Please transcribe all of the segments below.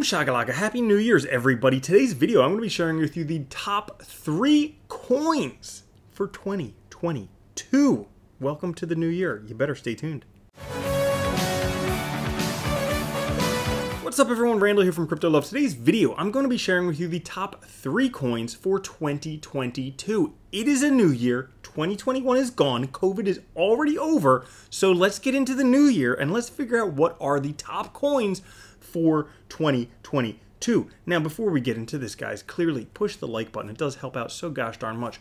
Boom shakalaka, happy New Year's everybody. Today's video I'm going to be sharing with you the top 3 coins for 2022. Welcome to the new year. You better stay tuned. What's up everyone, Randall here from Crypto Love. Today's video I'm going to be sharing with you the top 3 coins for 2022. It is a new year, 2021 is gone, COVID is already over, so let's get into the new year and let's figure out what are the top coins for 2022. Now before we get into this guys, clearly push the like button, it does help out so gosh darn much.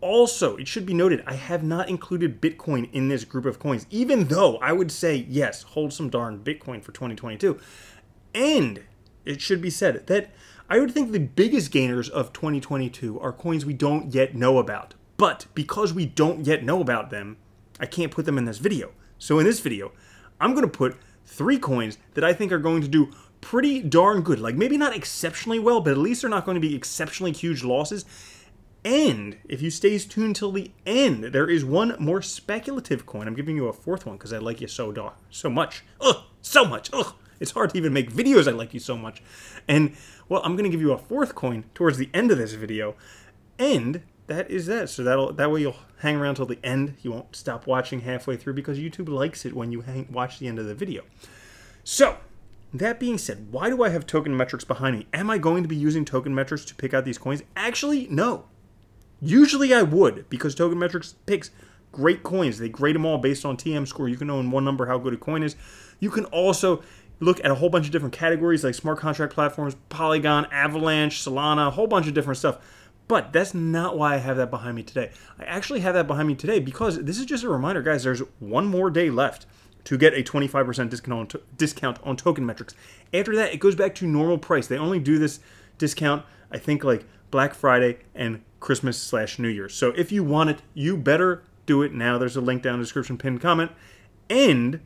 Also, it should be noted, I have not included Bitcoin in this group of coins, even though I would say, yes, hold some darn Bitcoin for 2022. And it should be said that I would think the biggest gainers of 2022 are coins we don't yet know about. But because we don't yet know about them, I can't put them in this video. So in this video, I'm going to put 3 coins that I think are going to do pretty darn good. Like maybe not exceptionally well, but at least they're not going to be exceptionally huge losses. And if you stay tuned till the end, there is one more speculative coin. I'm giving you a 4th one because I like you so much. Ugh, so much. Ugh. It's hard to even make videos I like you so much. And, well, I'm going to give you a 4th coin towards the end of this video. And that is that. So that way you'll hang around till the end. You won't stop watching halfway through because YouTube likes it when you watch the end of the video. So, that being said, why do I have token metrics behind me? Am I going to be using token metrics to pick out these coins? Actually, no. Usually I would, because token metrics picks great coins. They grade them all based on TM score. You can know in one number how good a coin is. You can also look at a whole bunch of different categories like smart contract platforms, Polygon, Avalanche, Solana, a whole bunch of different stuff. But that's not why I have that behind me today. I actually have that behind me today because this is just a reminder, guys, there's one more day left to get a 25% discount on token metrics. After that, it goes back to normal price. They only do this discount, I think, like Black Friday and Christmas/New Year. So if you want it, you better do it now. There's a link down in the description, pinned comment. And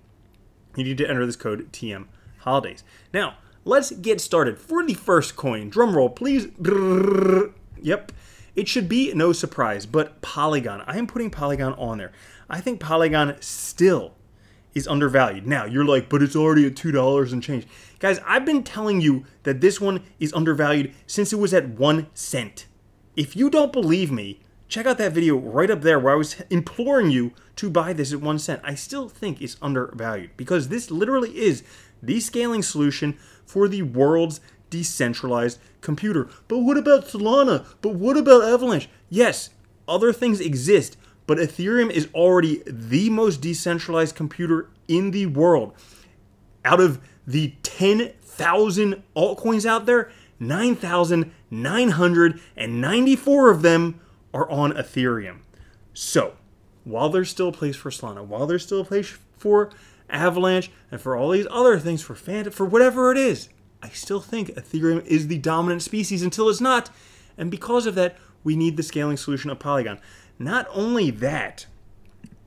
you need to enter this code TM Holidays. Now, let's get started. For the first coin, drum roll, please. Yep, it should be no surprise, but Polygon. I am putting Polygon on there. I think Polygon still is undervalued. Now, you're like, but it's already at $2 and change. Guys, I've been telling you that this one is undervalued since it was at 1 cent. If you don't believe me, check out that video right up there where I was imploring you to buy this at 1 cent. I still think it's undervalued because this literally is the scaling solution for the world's decentralized computer. But what about Solana? But what about Avalanche? Yes, other things exist, but Ethereum is already the most decentralized computer in the world. Out of the 10,000 altcoins out there, 9,994 of them are on Ethereum. So, while there's still a place for Solana, while there's still a place for Avalanche, and for all these other things, for whatever it is, I still think Ethereum is the dominant species until it's not. And because of that, we need the scaling solution of Polygon. Not only that,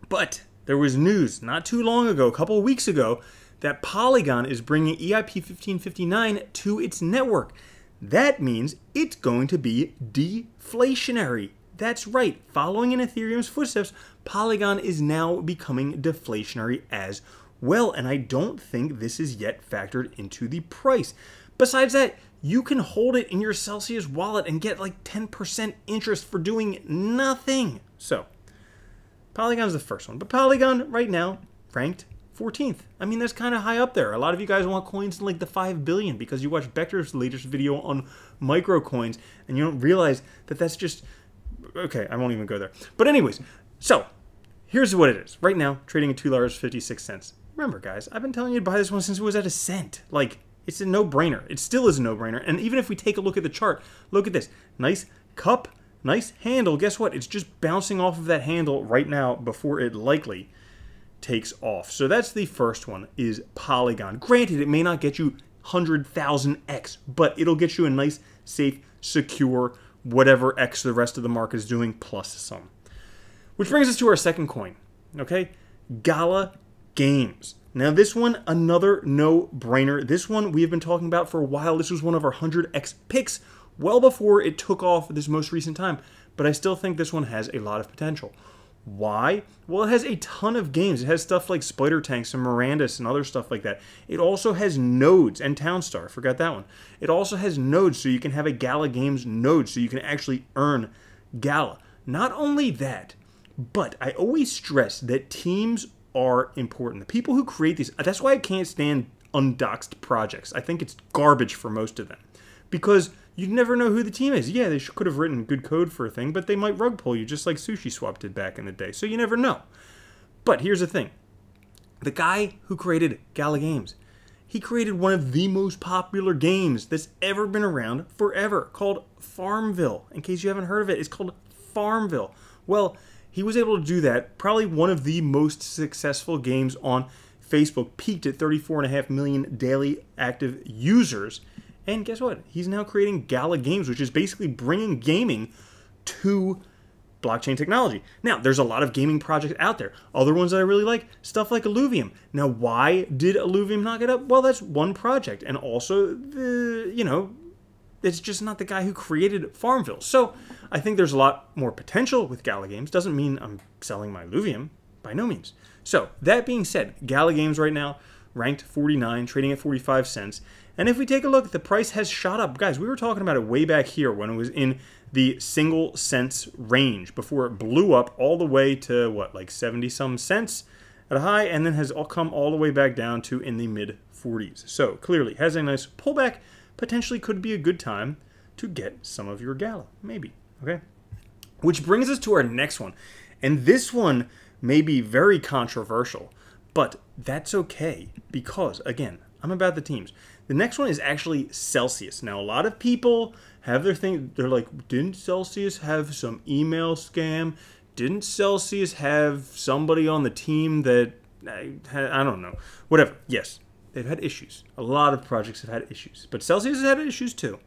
but there was news not too long ago, a couple of weeks ago, that Polygon is bringing EIP 1559 to its network. That means it's going to be deflationary. That's right, following in Ethereum's footsteps, Polygon is now becoming deflationary as well, and I don't think this is yet factored into the price. Besides that, you can hold it in your Celsius wallet and get like 10% interest for doing nothing. So, Polygon's the first one, but Polygon right now ranked 14th. I mean, that's kind of high up there. A lot of you guys want coins in like the 5 billion because you watched Bector's latest video on micro coins and you don't realize that that's just... Okay, I won't even go there. But anyways, so here's what it is. Right now, trading at $2.56. Remember, guys, I've been telling you to buy this one since it was at 1 cent. Like, it's a no-brainer. It still is a no-brainer. And even if we take a look at the chart, look at this. Nice cup, nice handle. Guess what? It's just bouncing off of that handle right now before it likely takes off. So that's the first one, is Polygon. Granted, it may not get you 100,000x, but it'll get you a nice, safe, secure, whatever X the rest of the market is doing, plus some. Which brings us to our second coin, okay? Gala Games. Now this one, another no-brainer. This one we have been talking about for a while. This was one of our 100x picks well before it took off this most recent time, but I still think this one has a lot of potential. Why? Well, it has a ton of games. It has stuff like Spider Tanks and Mirandus and other stuff like that. It also has nodes and Townstar. Forgot that one. It also has nodes, so you can have a Gala Games node, so you can actually earn Gala. Not only that, but I always stress that teams are important. The people who create these, that's why I can't stand undoxed projects. I think it's garbage for most of them. Because you never know who the team is. Yeah, they could have written good code for a thing, but they might rug pull you just like Sushi Swap did back in the day. So you never know. But here's the thing. The guy who created Gala Games, he created one of the most popular games that's ever been around forever, called Farmville. In case you haven't heard of it, it's called Farmville. Well, he was able to do that. Probably one of the most successful games on Facebook. Peaked at 34.5 million daily active users. And guess what? He's now creating Gala Games, which is basically bringing gaming to blockchain technology. Now, there's a lot of gaming projects out there. Other ones that I really like, stuff like Illuvium. Now, why did Illuvium not get up? Well, that's one project. And also, it's just not the guy who created Farmville. So, I think there's a lot more potential with Gala Games. Doesn't mean I'm selling my Illuvium, by no means. So, that being said, Gala Games right now, ranked 49, trading at 45 cents. And if we take a look, the price has shot up. Guys, we were talking about it way back here when it was in the single cents range before it blew up all the way to, what, like 70-some cents at a high, and then has come all the way back down to in the mid-40s. So, clearly, has a nice pullback. Potentially could be a good time to get some of your Gala. Maybe. Okay? Which brings us to our next one. And this one may be very controversial, but that's okay because, again, I'm about the teams. The next one is actually Celsius. Now, a lot of people have their thing. They're like, didn't Celsius have some email scam? Didn't Celsius have somebody on the team that, I don't know. Whatever. Yes, they've had issues. A lot of projects have had issues. But Celsius has had issues too.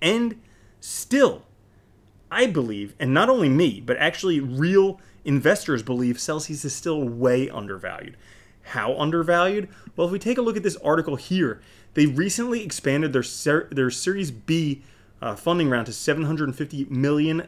And still, I believe, and not only me, but actually real investors believe Celsius is still way undervalued. How undervalued? Well, if we take a look at this article here, they recently expanded their Series B funding round to $750 million,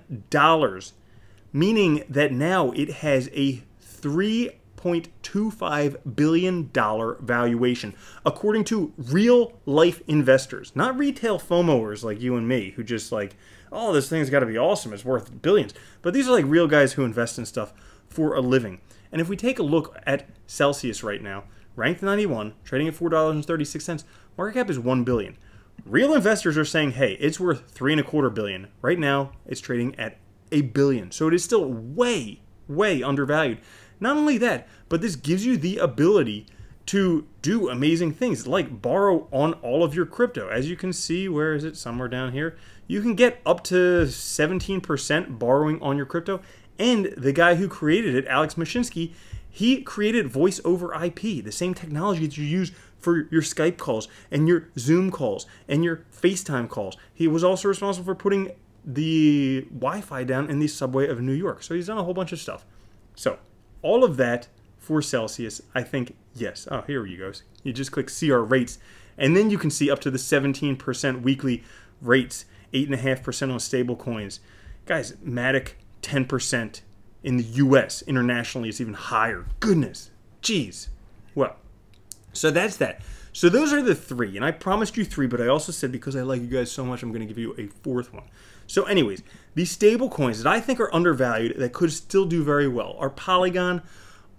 meaning that now it has a $3.25 billion valuation, according to real-life investors, not retail FOMOers like you and me, who just like, oh, this thing's got to be awesome, it's worth billions. But these are like real guys who invest in stuff for a living. And if we take a look at Celsius right now, ranked 91, trading at $4.36, market cap is $1 billion. Real investors are saying, hey, it's worth $3.25 billion. Right now, it's trading at $1 billion. So it is still way, way undervalued. Not only that, but this gives you the ability to do amazing things, like borrow on all of your crypto. As you can see, where is it? Somewhere down here. You can get up to 17% borrowing on your crypto. And the guy who created it, Alex Mashinsky, he created voice over IP, the same technology that you use for your Skype calls and your Zoom calls and your FaceTime calls. He was also responsible for putting the Wi-Fi down in the subway of New York. So he's done a whole bunch of stuff. So all of that for Celsius, I think, yes. Oh, here you go. You just click CR rates, and then you can see up to the 17% weekly rates, 8.5% on stable coins. Guys, Matic, 10% in the US. Internationally, it's even higher. Goodness. Jeez. Well, so that's that. So those are the three. And I promised you three, but I also said because I like you guys so much, I'm going to give you a fourth one. So anyways, these stable coins that I think are undervalued that could still do very well are Polygon,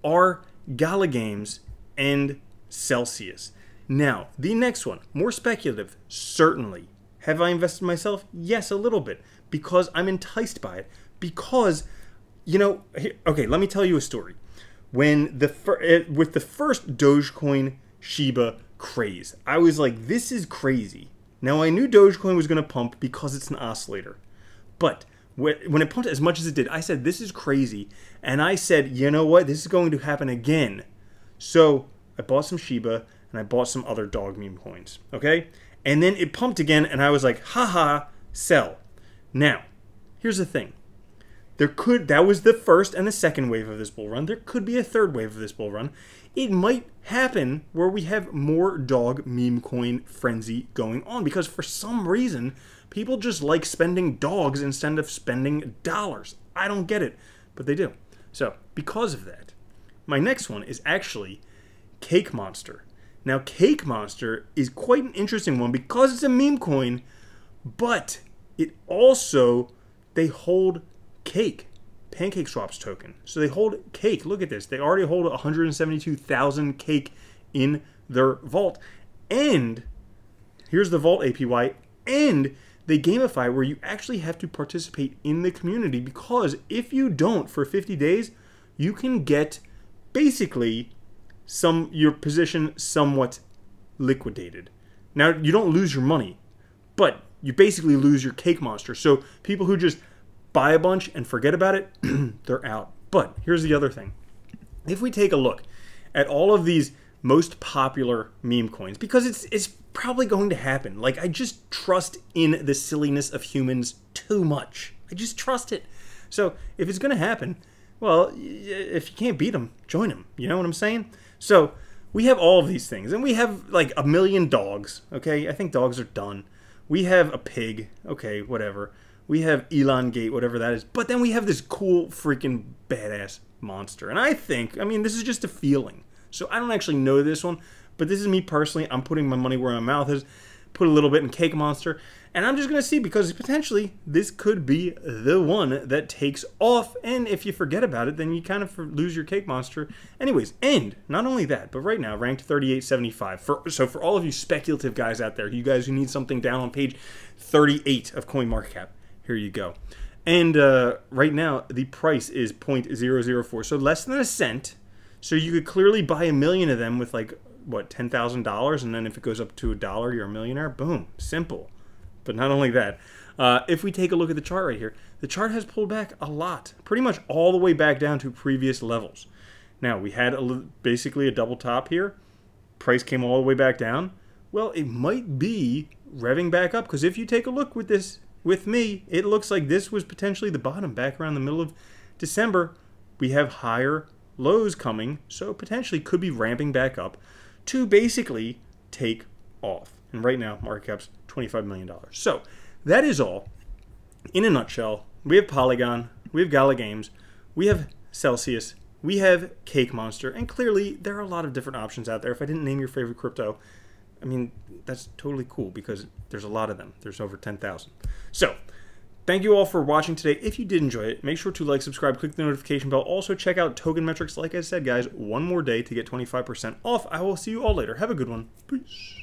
are Gala Games, and Celsius. Now, the next one, more speculative, certainly. Have I invested myself? Yes, a little bit, because I'm enticed by it. Because, you know, okay, let me tell you a story. When with the first Dogecoin Shiba craze, I was like, this is crazy. Now, I knew Dogecoin was going to pump because it's an oscillator. But when it pumped as much as it did, I said, this is crazy. And I said, you know what? This is going to happen again. So I bought some Shiba and I bought some other dog meme coins. Okay? And then it pumped again and I was like, haha, sell. Now, here's the thing. That was the first and the second wave of this bull run. There could be a third wave of this bull run. It might happen where we have more dog meme coin frenzy going on because for some reason, people just like spending dogs instead of spending dollars. I don't get it, but they do. So be because of that. My next one is actually Cake Monster. Now, Cake Monster is quite an interesting one because it's a meme coin, but it also, they hold cake, Pancake Swaps token. So they hold cake. Look at this. They already hold 172,000 cake in their vault. And here's the vault APY. And they gamify where you actually have to participate in the community, because if you don't for 50 days, you can get basically your position somewhat liquidated. Now, you don't lose your money, but you basically lose your Cake Monster. So people who just buy a bunch and forget about it, they're out. But here's the other thing. If we take a look at all of these most popular meme coins, because it's probably going to happen. Like, I just trust in the silliness of humans too much. I just trust it. So if it's going to happen, well, if you can't beat them, join them. You know what I'm saying? So we have all of these things, and we have like 1 million dogs. Okay, I think dogs are done. We have a pig. Okay, whatever. We have elongate, whatever that is. But then we have this cool freaking badass monster. And I mean, this is just a feeling. So I don't actually know this one, but this is me personally. I'm putting my money where my mouth is. Put a little bit in Cake Monster. And I'm just going to see, because potentially this could be the one that takes off. And if you forget about it, then you kind of lose your Cake Monster. Anyways, and not only that, but right now, ranked 3875. So for all of you speculative guys out there, you guys who need something down on page 38 of CoinMarketCap, here you go. And right now, the price is 0.004, so less than a cent. So you could clearly buy 1 million of them with like, what, $10,000, and then if it goes up to $1, you're a millionaire. Boom, simple. But not only that, if we take a look at the chart right here, the chart has pulled back a lot, pretty much all the way back down to previous levels. Now, we had basically a double top here. Price came all the way back down. Well, it might be revving back up, because if you take a look with this, with me, it looks like this was potentially the bottom back around the middle of December. We have higher lows coming, so potentially could be ramping back up to basically take off. And right now, market cap's $25 million. So that is all. In a nutshell, we have Polygon, we have Gala Games, we have Celsius, we have Cake Monster, and clearly there are a lot of different options out there. If I didn't name your favorite crypto, I mean, that's totally cool, because there's a lot of them. There's over 10,000. So thank you all for watching today. If you did enjoy it, make sure to like, subscribe, click the notification bell. Also, check out Token Metrics. Like I said, guys, one more day to get 25% off. I will see you all later. Have a good one. Peace.